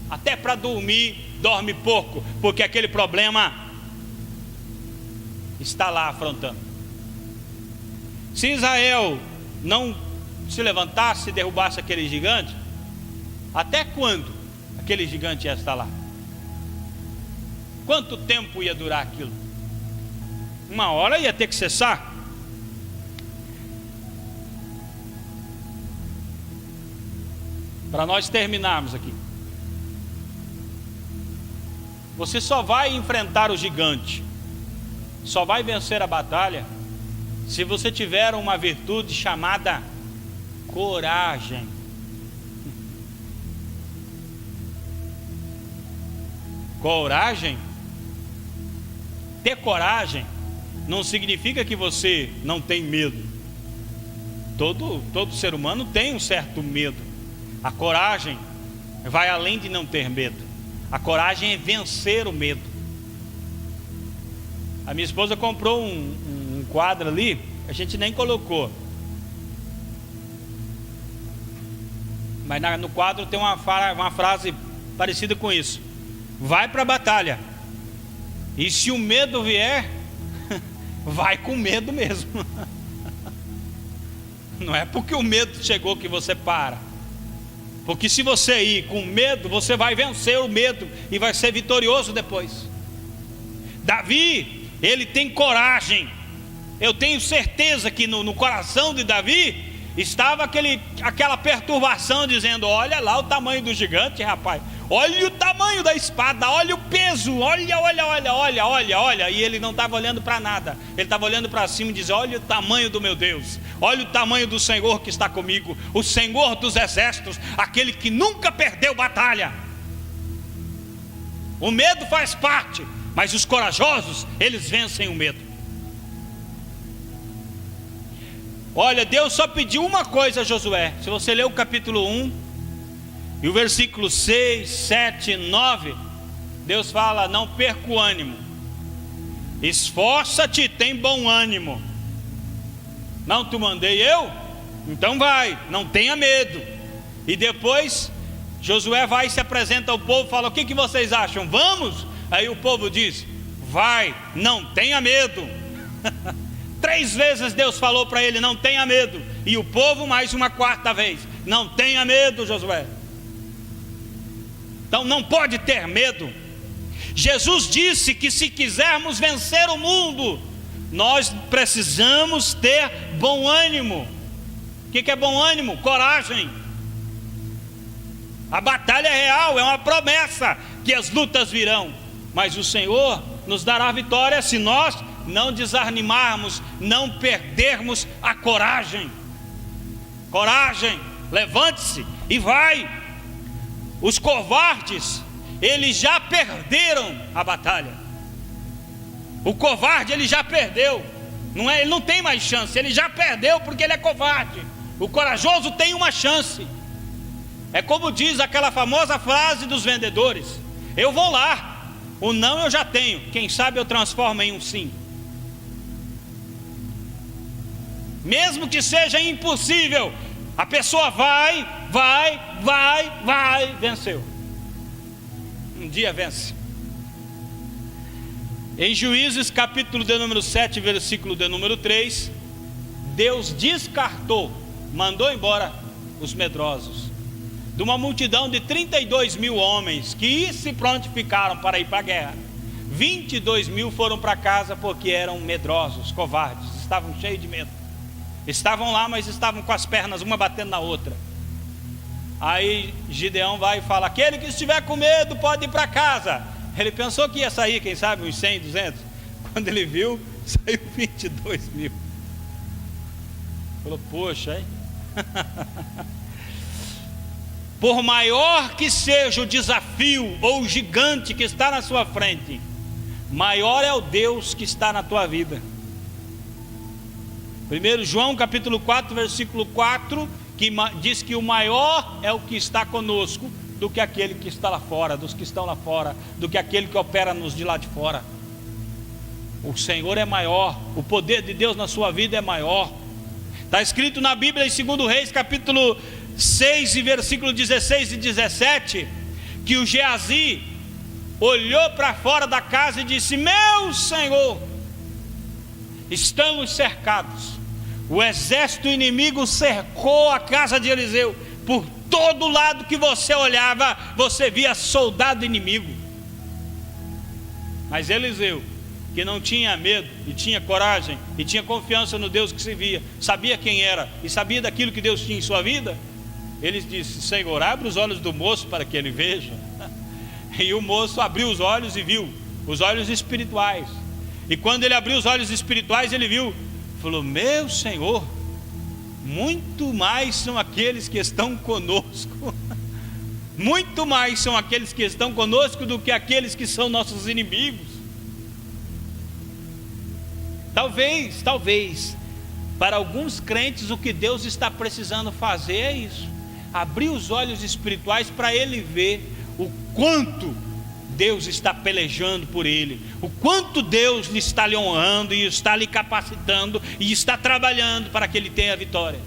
Até para dormir, dorme pouco, porque aquele problema está lá afrontando. Se Israel não se levantasse e derrubasse aquele gigante, até quando aquele gigante ia estar lá? Quanto tempo ia durar aquilo? Uma hora ia ter que cessar. Para nós terminarmos aqui, você só vai enfrentar o gigante, só vai vencer a batalha, se você tiver uma virtude chamada coragem. Coragem? Ter coragem não significa que você não tem medo. Todo ser humano tem um certo medo. A coragem vai além de não ter medo. A coragem é vencer o medo. A minha esposa comprou um quadro ali, a gente nem colocou, mas no quadro tem uma frase parecida com isso: vai para a batalha, e se o medo vier, vai com medo mesmo. Não é porque o medo chegou que você para. Porque se você ir com medo, você vai vencer o medo e vai ser vitorioso depois. Davi, ele tem coragem. Eu tenho certeza que no coração de Davi estava aquela perturbação, dizendo: olha lá o tamanho do gigante, rapaz. Olha o tamanho da espada, olha o peso, olha. E ele não estava olhando para nada. Ele estava olhando para cima e dizia: olha o tamanho do meu Deus, olha o tamanho do Senhor que está comigo, o Senhor dos exércitos, aquele que nunca perdeu batalha. O medo faz parte, mas os corajosos, eles vencem o medo. Olha, Deus só pediu uma coisa a Josué. Se você ler o capítulo 1 e o versículo 6, 7, 9, Deus fala: não perca o ânimo, esforça-te e tem bom ânimo. Não te mandei eu? Então vai, não tenha medo. E depois Josué vai e se apresenta ao povo, fala: o que vocês acham? Vamos? Aí o povo diz: vai, não tenha medo. 3 vezes Deus falou para ele: não tenha medo. E o povo mais uma 4ª vez: não tenha medo, Josué. Então não pode ter medo. Jesus disse que se quisermos vencer o mundo, nós precisamos ter bom ânimo. O que é bom ânimo? Coragem. A batalha é real, é uma promessa que as lutas virão, mas o Senhor nos dará vitória se nós não desanimarmos, não perdermos a coragem. Coragem, levante-se e vai. Os covardes, eles já perderam a batalha. O covarde, ele já perdeu. Ele não tem mais chance, ele já perdeu porque ele é covarde. O corajoso tem uma chance. É como diz aquela famosa frase dos vendedores: eu vou lá, o não eu já tenho, quem sabe eu transformo em um sim. Mesmo que seja impossível, a pessoa vai, venceu. Um dia vence. Em Juízes capítulo de número 7, versículo de número 3, Deus descartou, mandou embora os medrosos. De uma multidão de 32.000 homens que se prontificaram para ir para a guerra, 22.000 foram para casa porque eram medrosos, covardes, estavam cheios de medo. Estavam lá, mas estavam com as pernas uma batendo na outra. Aí Gideão vai e fala: aquele que estiver com medo pode ir para casa. Ele pensou que ia sair, quem sabe, uns 100, 200. Quando ele viu, saiu 22.000. Falou: poxa, hein? Por maior que seja o desafio ou o gigante que está na sua frente, maior é o Deus que está na tua vida. 1 João capítulo 4, versículo 4, que diz que o maior é o que está conosco do que aquele que está lá fora, dos que estão lá fora, do que aquele que opera nos de lá de fora. O Senhor é maior, o poder de Deus na sua vida é maior. Está escrito na Bíblia em 2 Reis capítulo 6 e versículo 16 e 17, que o Geazi olhou para fora da casa e disse: meu Senhor, estamos cercados. O exército inimigo cercou a casa de Eliseu. Por todo lado que você olhava, você via soldado inimigo. Mas Eliseu, que não tinha medo, e tinha coragem, e tinha confiança no Deus que servia, sabia quem era, e sabia daquilo que Deus tinha em sua vida, ele disse: Senhor, abre os olhos do moço para que ele veja. E o moço abriu os olhos e viu, os olhos espirituais. E quando ele abriu os olhos espirituais, ele viu, falou: meu Senhor, muito mais são aqueles que estão conosco, muito mais são aqueles que estão conosco do que aqueles que são nossos inimigos. Talvez, para alguns crentes, o que Deus está precisando fazer é isso: abrir os olhos espirituais para ele ver o quanto Deus está pelejando por ele, o quanto Deus lhe está lhe honrando e está lhe capacitando e está trabalhando para que ele tenha a vitória.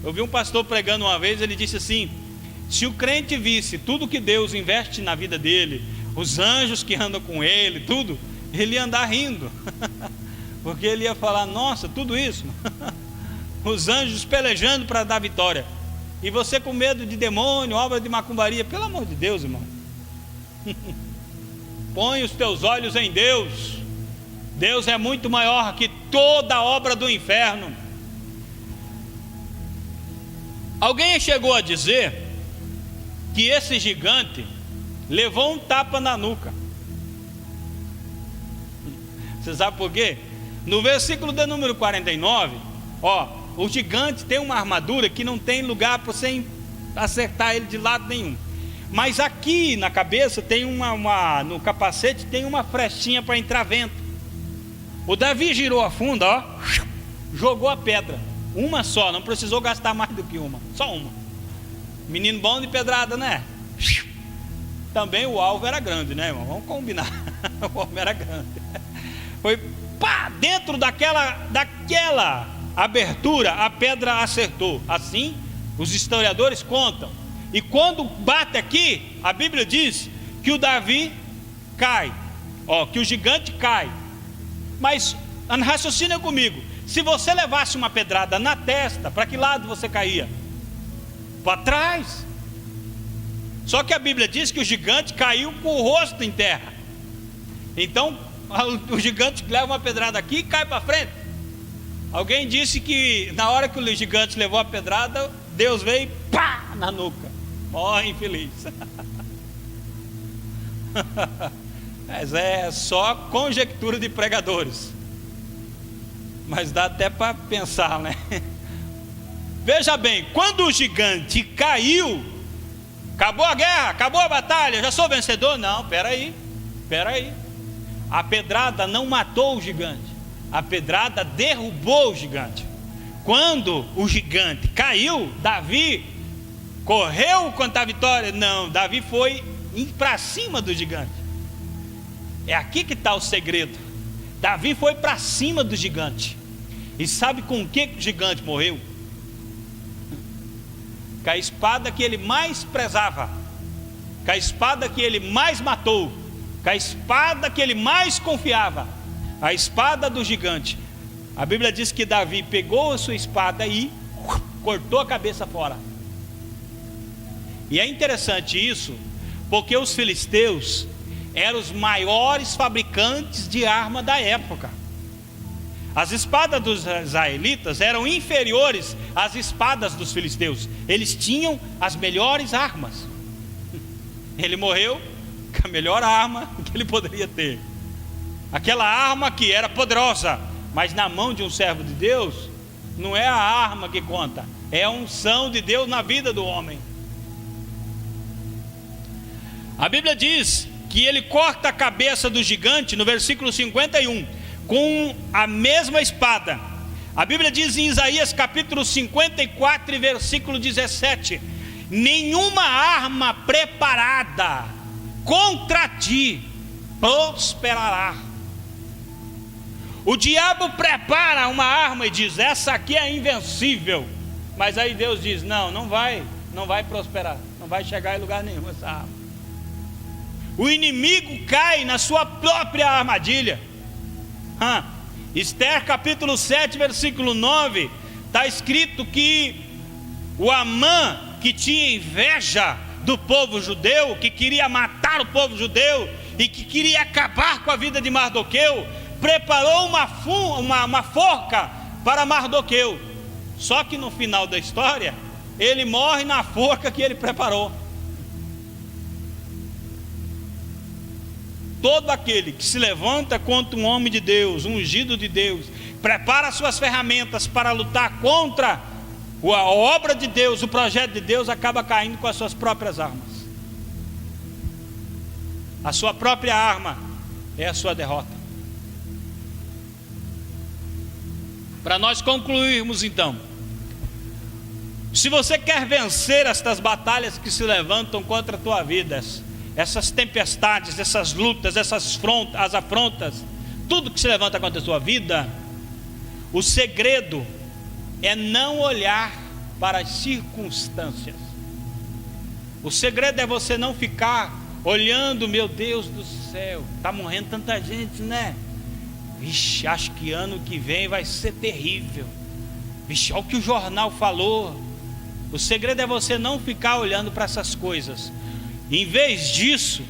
Eu vi um pastor pregando uma vez, ele disse assim: se o crente visse tudo que Deus investe na vida dele, os anjos que andam com ele, tudo, ele ia andar rindo, porque ele ia falar: nossa, tudo isso, os anjos pelejando para dar vitória, e você com medo de demônio, obra de macumbaria. Pelo amor de Deus, irmão, põe os teus olhos em Deus. Deus é muito maior que toda obra do inferno. Alguém chegou a dizer que esse gigante levou um tapa na nuca. Você sabe por quê? No versículo de número 49, o gigante tem uma armadura que não tem lugar para você acertar ele de lado nenhum. Mas aqui na cabeça tem no capacete tem uma frechinha para entrar vento. O Davi girou a funda, jogou a pedra, uma só, não precisou gastar mais do que uma, só uma. Menino bom de pedrada, né? Também o alvo era grande, né, irmão? Vamos combinar. O alvo era grande. Foi pá, dentro daquela abertura, a pedra acertou. Assim os historiadores contam. E quando bate aqui, a Bíblia diz que o Davi cai, que o gigante cai. Mas raciocina comigo: se você levasse uma pedrada na testa, para que lado você caía? Para trás. Só que a Bíblia diz que o gigante caiu com o rosto em terra. Então o gigante leva uma pedrada aqui e cai para frente. Alguém disse que na hora que o gigante levou a pedrada, Deus veio e pá, na nuca. Morre infeliz. Mas é só conjectura de pregadores. Mas dá até para pensar, né? Veja bem, quando o gigante caiu, acabou a guerra, acabou a batalha, já sou vencedor? Não, peraí. A pedrada não matou o gigante, a pedrada derrubou o gigante. Quando o gigante caiu, Davi correu contra a vitória? Não, Davi foi para cima do gigante. É aqui que está o segredo. Davi foi para cima do gigante. E sabe com o que o gigante morreu? Com a espada que ele mais prezava, com a espada que ele mais matou, com a espada que ele mais confiava, a espada do gigante. A Bíblia diz que Davi pegou a sua espada e cortou a cabeça fora. E é interessante isso, porque os filisteus eram os maiores fabricantes de arma da época. As espadas dos israelitas eram inferiores às espadas dos filisteus. Eles tinham as melhores armas. Ele morreu com a melhor arma que ele poderia ter. Aquela arma que era poderosa, mas na mão de um servo de Deus, não é a arma que conta, é a unção de Deus na vida do homem. A Bíblia diz que ele corta a cabeça do gigante no versículo 51 com a mesma espada. A Bíblia diz em Isaías capítulo 54 e versículo 17: nenhuma arma preparada contra ti prosperará. O diabo prepara uma arma e diz: essa aqui é invencível. Mas aí Deus diz: não vai prosperar, não vai chegar em lugar nenhum essa arma. O inimigo cai na sua própria armadilha. Esther capítulo 7 versículo 9 está escrito que o Amã, que tinha inveja do povo judeu, que queria matar o povo judeu e que queria acabar com a vida de Mardoqueu, preparou uma forca para Mardoqueu. Só que no final da história, ele morre na forca que ele preparou. Todo aquele que se levanta contra um homem de Deus, um ungido de Deus, prepara suas ferramentas para lutar contra a obra de Deus, o projeto de Deus, acaba caindo com as suas próprias armas. A sua própria arma é a sua derrota. Para nós concluirmos então, se você quer vencer estas batalhas que se levantam contra a tua vida, essas tempestades, essas lutas, as afrontas, tudo que se levanta contra a sua vida, o segredo é não olhar para as circunstâncias. O segredo é você não ficar olhando, meu Deus do céu, está morrendo tanta gente, né? Vixe, acho que ano que vem vai ser terrível. Vixe, olha o que o jornal falou. O segredo é você não ficar olhando para essas coisas. Em vez disso,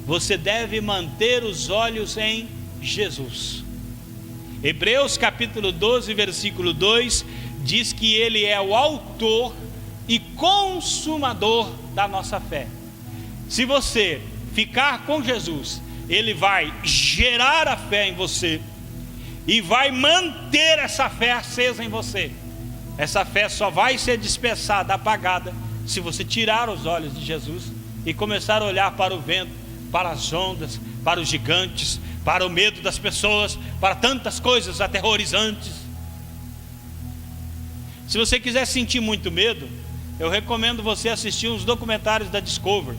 você deve manter os olhos em Jesus. Hebreus capítulo 12, versículo 2, diz que Ele é o autor e consumador da nossa fé. Se você ficar com Jesus, Ele vai gerar a fé em você e vai manter essa fé acesa em você. Essa fé só vai ser dispersada, apagada, se você tirar os olhos de Jesus e começar a olhar para o vento, para as ondas, para os gigantes, para o medo das pessoas, para tantas coisas aterrorizantes. Se você quiser sentir muito medo, eu recomendo você assistir uns documentários da Discovery.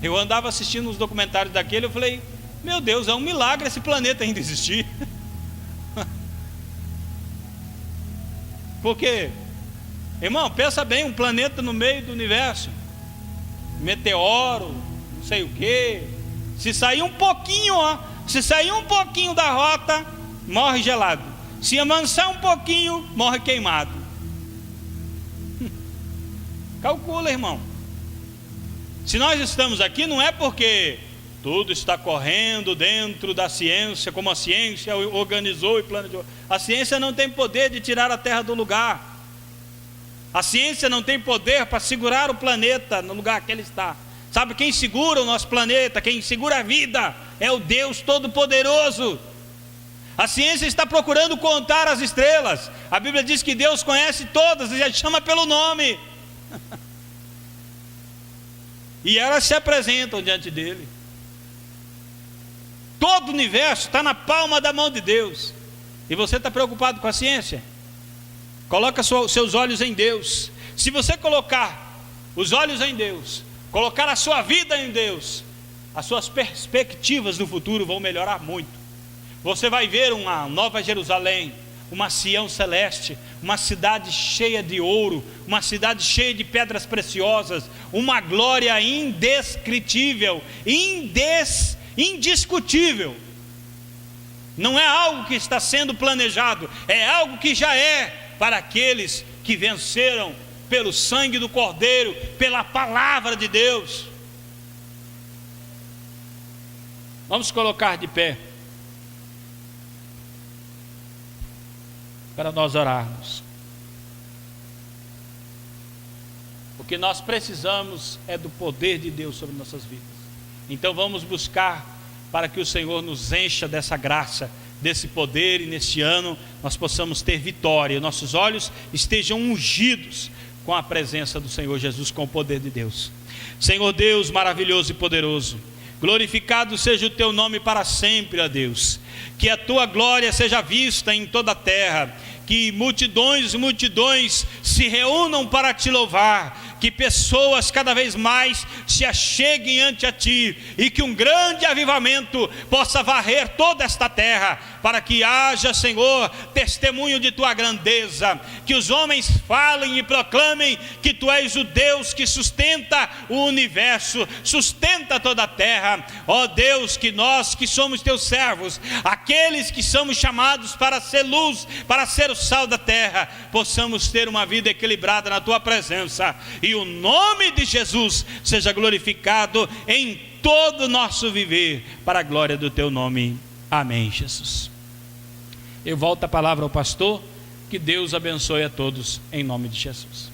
Eu andava assistindo uns documentários daquele, eu falei, meu Deus, é um milagre esse planeta ainda existir. Porque, irmão, pensa bem, um planeta no meio do universo, meteoro, não sei o que, se sair um pouquinho, se sair um pouquinho da rota, morre gelado. Se avançar um pouquinho, morre queimado. Calcula, irmão. Se nós estamos aqui, não é porque tudo está correndo dentro da ciência, como a ciência organizou e planejou. A ciência não tem poder de tirar a Terra do lugar. A ciência não tem poder para segurar o planeta no lugar que ele está. Sabe quem segura o nosso planeta, quem segura a vida, é o Deus Todo-Poderoso. A ciência está procurando contar as estrelas. A Bíblia diz que Deus conhece todas e as chama pelo nome. E elas se apresentam diante dele. Todo o universo está na palma da mão de Deus. E você está preocupado com a ciência? Coloca seus olhos em Deus. Se você colocar os olhos em Deus, colocar a sua vida em Deus, as suas perspectivas no futuro vão melhorar muito. Você vai ver uma nova Jerusalém, uma Sião celeste, uma cidade cheia de ouro, uma cidade cheia de pedras preciosas, uma glória indescritível, indiscutível. Não é algo que está sendo planejado, é algo que já é para aqueles que venceram pelo sangue do Cordeiro, pela palavra de Deus. Vamos colocar de pé para nós orarmos. O que nós precisamos é do poder de Deus sobre nossas vidas. Então vamos buscar para que o Senhor nos encha dessa graça, desse poder, e neste ano nós possamos ter vitória, nossos olhos estejam ungidos com a presença do Senhor Jesus, com o poder de Deus. Senhor Deus maravilhoso e poderoso, glorificado seja o teu nome para sempre, ó Deus. Que a tua glória seja vista em toda a terra, que multidões e multidões se reúnam para te louvar, que pessoas cada vez mais se acheguem ante a ti, e que um grande avivamento possa varrer toda esta terra, para que haja, Senhor, testemunho de tua grandeza, que os homens falem e proclamem que tu és o Deus que sustenta o universo, sustenta toda a terra. Ó Deus, que nós que somos teus servos, aqueles que somos chamados para ser luz, para ser o sal da terra, possamos ter uma vida equilibrada na tua presença, e o nome de Jesus seja glorificado em todo o nosso viver, para a glória do teu nome. Amém, Jesus. Eu volto a palavra ao pastor. Que Deus abençoe a todos, em nome de Jesus.